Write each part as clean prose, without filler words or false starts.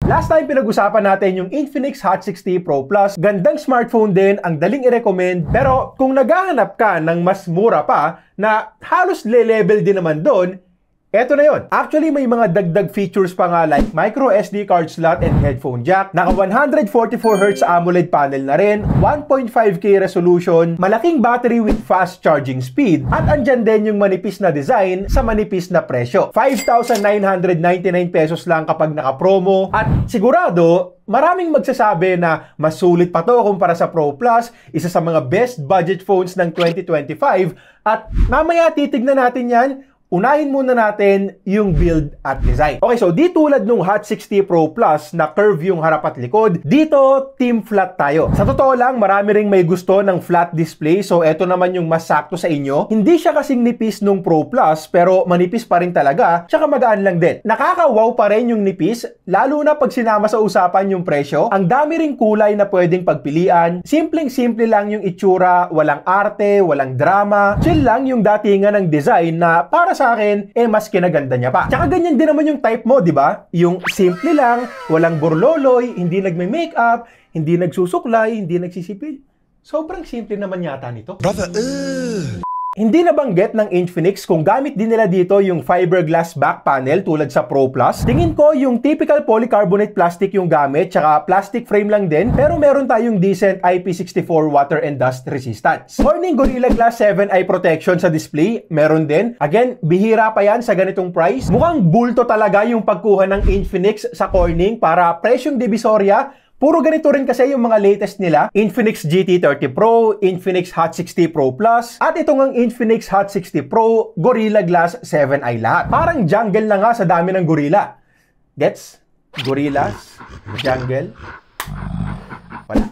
Last time pinag-usapan natin yung Infinix Hot 60 Pro Plus. Gandang smartphone din, ang daling i-recommend. Pero kung naghahanap ka ng mas mura pa na halos le-level din naman doon, eto na yon. Actually, may mga dagdag features pa nga like micro SD card slot and headphone jack. Naka 144Hz AMOLED panel na rin, 1.5K resolution, malaking battery with fast charging speed, at andyan din yung manipis na design sa manipis na presyo. 5,999 pesos lang kapag naka-promo. At sigurado, maraming magsasabi na mas sulit pa to kumpara sa Pro Plus, isa sa mga best budget phones ng 2025. At mamaya titignan natin yan. Unahin muna natin yung build at design. Okay, so di tulad nung Hot 60 Pro Plus na curve yung harap at likod, dito team flat tayo. Sa totoo lang, marami ring may gusto ng flat display, so eto naman yung mas sakto sa inyo. Hindi siya kasing nipis nung Pro Plus, pero manipis pa rin talaga, tsaka magaan lang din. Nakaka-wow pa rin yung nipis, lalo na pag sinama sa usapan yung presyo. Ang dami ring kulay na pwedeng pagpilian. Simpleng-simple lang yung itsura, walang arte, walang drama. Chill lang yung datingan ng design na para sa akin, mas kinaganda niya pa. Tsaka ganyan din naman yung type mo, di ba? Yung simple lang, walang burloloy, hindi nagme-makeup, hindi nagsusuklay, hindi nagsisipil. Sobrang simple naman yata nito. Brother, Hindi nabanggit ng Infinix kung gamit din nila dito yung fiberglass back panel tulad sa Pro Plus. Tingin ko yung typical polycarbonate plastic yung gamit, tsaka plastic frame lang din, pero meron tayong decent IP64 water and dust resistance. Corning Gorilla Glass 7 eye protection sa display, meron din. Again, bihira pa yan sa ganitong price. Mukhang bulto talaga yung pagkuha ng Infinix sa Corning para presyong divisorya. Puro ganito rin kasi yung mga latest nila. Infinix GT30 Pro, Infinix Hot 60 Pro Plus, at ito ngang Infinix Hot 60 Pro Gorilla Glass 7 eye lahat. Parang jungle na nga sa dami ng gorilla. Gets? Gorillas, jungle. Wala.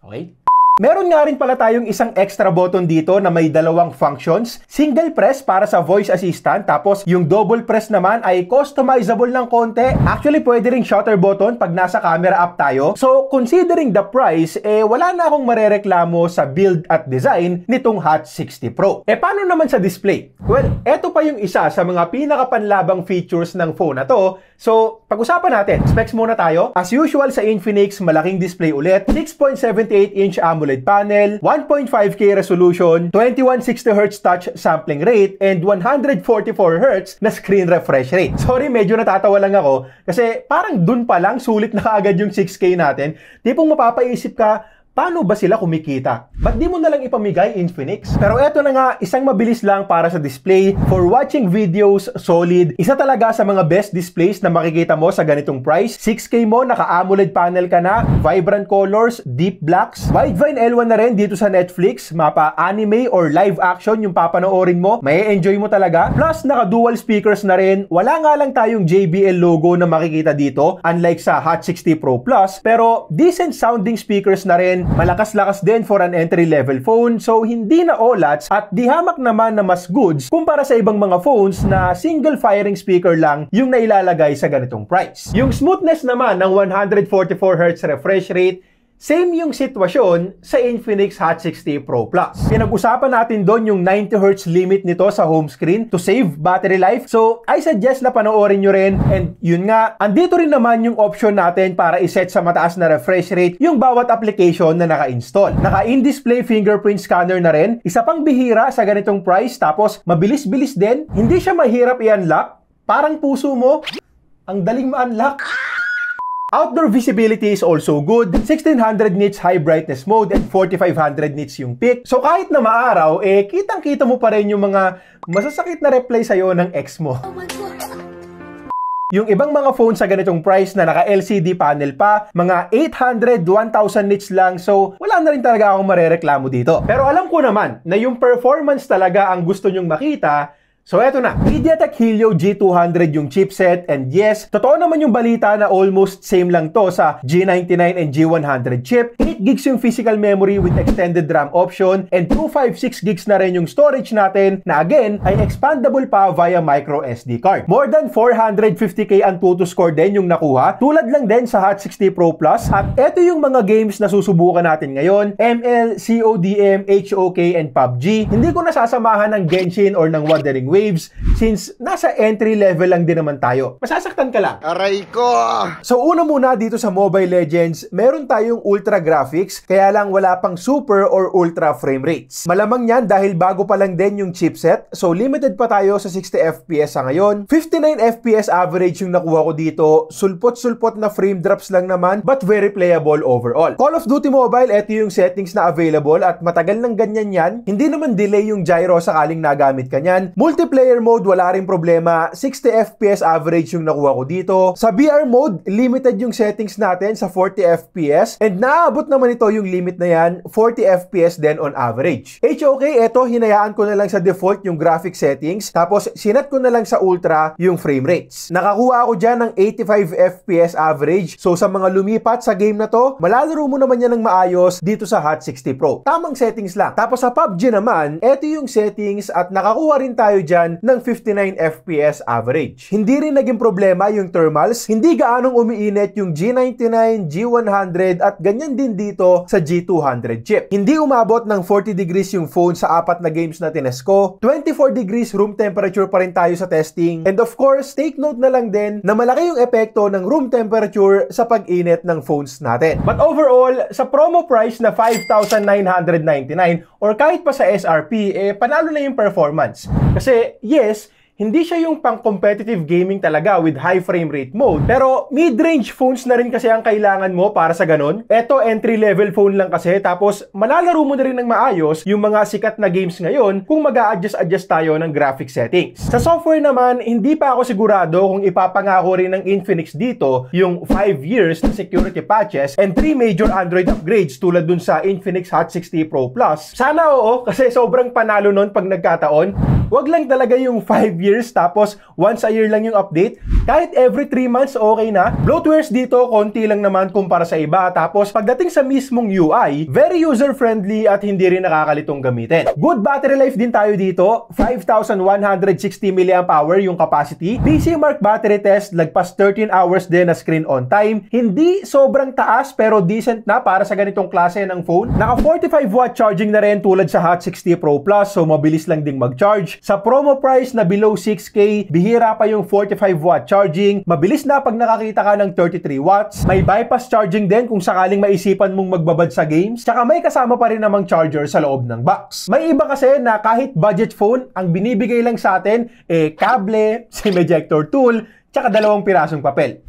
Okay? Meron nga rin pala tayong isang extra button dito na may dalawang functions. Single press para sa voice assistant, tapos yung double press naman ay customizable ng konti. Actually, pwede ring shutter button pag nasa camera app tayo. So, considering the price, wala na akong marereklamo sa build at design nitong Hot 60 Pro. Paano naman sa display? Well, eto pa yung isa sa mga pinakapanlabang features ng phone na to. So, pag-usapan natin. Specs muna tayo. As usual sa Infinix, malaking display ulit. 6.78-inch AMOLED panel, 1.5K resolution, 2160Hz touch sampling rate, and 144Hz na screen refresh rate. Sorry, medyo natatawa lang ako kasi parang dun pa lang sulit na kaagad yung 6K natin. Tipong mapapaisip ka, paano ba sila kumikita? Ba't di mo nalang ipamigay, Infinix? Pero eto na nga, isang mabilis lang para sa display. For watching videos, solid. Isa talaga sa mga best displays na makikita mo sa ganitong price. 6K mo, naka-AMOLED panel ka na, vibrant colors, deep blacks. Widevine L1 na rin dito sa Netflix. Mapa anime or live action yung papanoorin mo. May enjoy mo talaga. Plus, naka-dual speakers na rin. Wala nga lang tayong JBL logo na makikita dito, unlike sa Hot 60 Pro Plus. Pero, decent sounding speakers na rin. Malakas-lakas din for an entry-level phone, so hindi na OLADs at di hamak naman na mas goods kumpara sa ibang mga phones na single firing speaker lang yung nailalagay sa ganitong price. Yung smoothness naman ng 144Hz refresh rate, same yung sitwasyon sa Infinix Hot 60 Pro Plus. Pinag-usapan natin doon yung 90Hz limit nito sa home screen to save battery life. So, I suggest na panoorin nyo rin. And yun nga, andito rin naman yung option natin para iset sa mataas na refresh rate yung bawat application na naka-install. Naka-in-display fingerprint scanner na rin. Isa pang bihira sa ganitong price. Tapos, mabilis-bilis din. Hindi siya mahirap i-unlock. Parang puso mo, ang daling ma-unlock. Outdoor visibility is also good. 1600 nits high brightness mode and 4500 nits yung peak. So kahit na maaraw, kitang-kita mo pa rin yung mga masasakit na reply sa'yo ng ex mo. Oh my God. Yung ibang mga phone sa ganitong price na naka-LCD panel pa, mga 800, 1000 nits lang. So wala na rin talaga akong marereklamo dito. Pero alam ko naman na yung performance talaga ang gusto nyong makita. So eto na, MediaTek Helio G200 yung chipset, and yes, totoo naman yung balita na almost same lang to sa G99 and G100 chip. 8 gigs yung physical memory with extended RAM option, and 256 gigs na rin yung storage natin na again ay expandable pa via micro SD card. More than 450k Antutu score din yung nakuha, tulad lang din sa Hot 60 Pro Plus. At eto yung mga games na susubukan natin ngayon: ML, CODM, HOK, and PUBG. Hindi ko nasasamahan ng Genshin or ng Wuthering Waves. waves since nasa entry level lang din naman tayo. Masasaktan ka lang. Aray ko! So una muna dito sa Mobile Legends, meron tayong ultra graphics kaya lang wala pang super or ultra frame rates. Malamang yan dahil bago pa lang din yung chipset, so limited pa tayo sa 60 FPS sa ngayon. 59 FPS average yung nakuha ko dito, sulpot-sulpot na frame drops lang naman but very playable overall. Call of Duty Mobile, ito yung settings na available at matagal nang ganyan yan. Hindi naman delay yung gyro sakaling nagamit ka nyan. Multiplayer mode, wala rin problema. 60 FPS average yung nakuha ko dito. Sa VR mode, limited yung settings natin sa 40 FPS and naabot naman ito yung limit na yan, 40 FPS din on average. HOK, eto hinayaan ko na lang sa default yung graphic settings tapos sinat ko na lang sa ultra yung frame rates. Nakakuha ako dyan ng 85 FPS average, so sa mga lumipat sa game na to, malalaro mo naman yan ng maayos dito sa Hot 60 Pro. Tamang settings lang. Tapos sa PUBG naman, eto yung settings at nakakuha rin tayo dyan ng 59 FPS average. Hindi rin naging problema yung thermals, hindi gaanong umiinit yung G99, G100 at ganyan din dito sa G200 chip. Hindi umabot ng 40 degrees yung phone sa 4 na games na tinest ko. 24 degrees room temperature pa rin tayo sa testing. And of course, take note na lang din na malaki yung epekto ng room temperature sa pag-init ng phones natin. But overall, sa promo price na 5,999 or kahit pa sa SRP, panalo na yung performance. Kasi yes, hindi siya yung pang-competitive gaming talaga with high frame rate mode. Pero mid-range phones na rin kasi ang kailangan mo para sa ganun. Eto, entry-level phone lang kasi. Tapos, malalaro mo na rin ng maayos yung mga sikat na games ngayon kung mag-a-adjust tayo ng graphic settings. Sa software naman, hindi pa ako sigurado kung ipapangako rin ng Infinix dito yung 5 years na security patches and 3 major Android upgrades tulad dun sa Infinix Hot 60 Pro Plus. Sana oo, kasi sobrang panalo nun pag nagkataon. Wag lang talaga yung 5 years tapos once a year lang yung update. Kahit every 3 months okay na. Bloatwares dito konti lang naman kumpara sa iba. Tapos pagdating sa mismong UI, very user-friendly at hindi rin nakakalitong gamitin. Good battery life din tayo dito. 5,160 mAh yung capacity. PC Mark battery test, lagpas 13 hours din na screen on time. Hindi sobrang taas pero decent na para sa ganitong klase ng phone. Naka 45 watt charging na rin tulad sa Hot 60 Pro Plus, so mabilis lang ding mag-charge. Sa promo price na below 6K, bihira pa yung 45 watt charging. Mabilis na pag nakakita ka ng 33 watts. May bypass charging din kung sakaling maisipan mong magbabad sa games. Tsaka may kasama pa rin namang charger sa loob ng box. May iba kasi na kahit budget phone, ang binibigay lang sa atin kable, SIM ejector tool, tsaka 2 pirasong papel.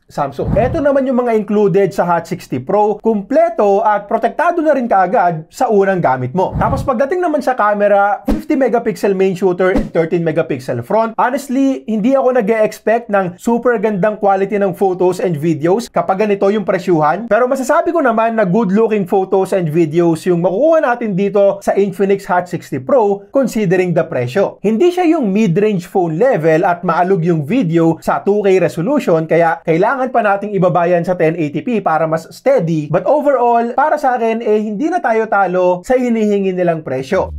Samsung. Ito naman yung mga included sa Hot 60 Pro. Kumpleto at protektado na rin kaagad sa unang gamit mo. Tapos pagdating naman sa camera, 50 megapixel main shooter and 13 megapixel front. Honestly, hindi ako nag-e-expect ng super gandang quality ng photos and videos kapag ganito yung presyuhan. Pero masasabi ko naman na good looking photos and videos yung makukuha natin dito sa Infinix Hot 60 Pro considering the presyo. Hindi siya yung mid-range phone level at maalog yung video sa 2K resolution kaya kailangan pa nating ibabayan sa 1080p para mas steady. But overall, para sa akin, hindi na tayo talo sa hinihingi nilang presyo.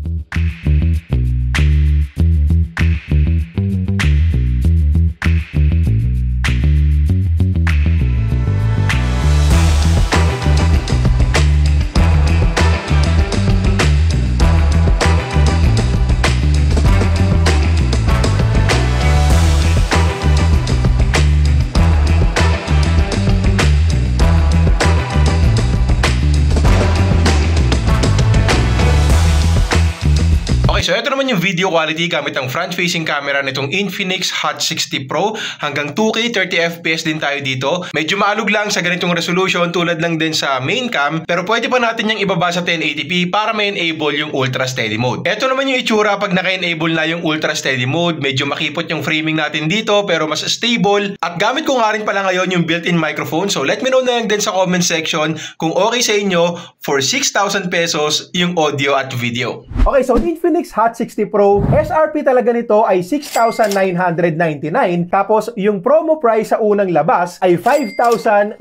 So ito naman yung video quality gamit ang front-facing camera nitong Infinix Hot 60 Pro. Hanggang 2K 30fps din tayo dito. Medyo maalog lang sa ganitong resolution tulad lang din sa main cam, pero pwede pa natin yung ibaba sa 1080p para ma-enable yung ultra steady mode. Ito naman yung itsura pag naka-enable na yung ultra steady mode. Medyo makipot yung framing natin dito pero mas stable. At gamit ko nga rin pala ngayon yung built-in microphone. So let me know na lang din sa comment section kung okay sa inyo for 6,000 pesos yung audio at video. Okay, so Infinix Hot 60 Pro, SRP talaga nito ay 6,999 tapos yung promo price sa unang labas ay 5,999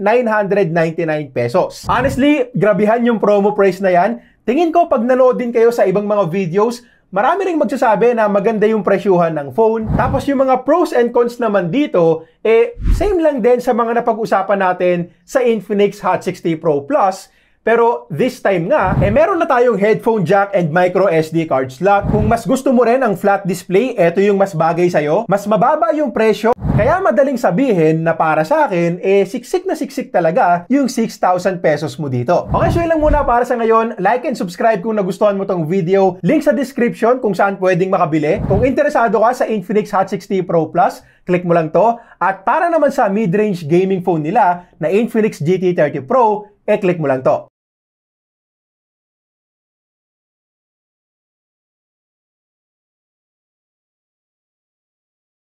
pesos. Honestly, grabihan yung promo price na yan. Tingin ko pag nanood din kayo sa ibang mga videos, marami ring magsasabi na maganda yung presyuhan ng phone. Tapos yung mga pros and cons naman dito, same lang din sa mga napag-usapan natin sa Infinix Hot 60 Pro Plus. Pero this time nga, meron na tayong headphone jack and micro SD card slot. Kung mas gusto mo rin ang flat display, ito yung mas bagay sa'yo. Mas mababa yung presyo, kaya madaling sabihin na para sa akin, siksik na siksik talaga yung 6,000 pesos mo dito. Okay, so yun lang muna para sa ngayon. Like and subscribe kung nagustuhan mo tong video. Link sa description kung saan pwedeng makabili. Kung interesado ka sa Infinix Hot 60 Pro Plus, click mo lang to. At para naman sa mid-range gaming phone nila na Infinix GT30 Pro, click mo lang to.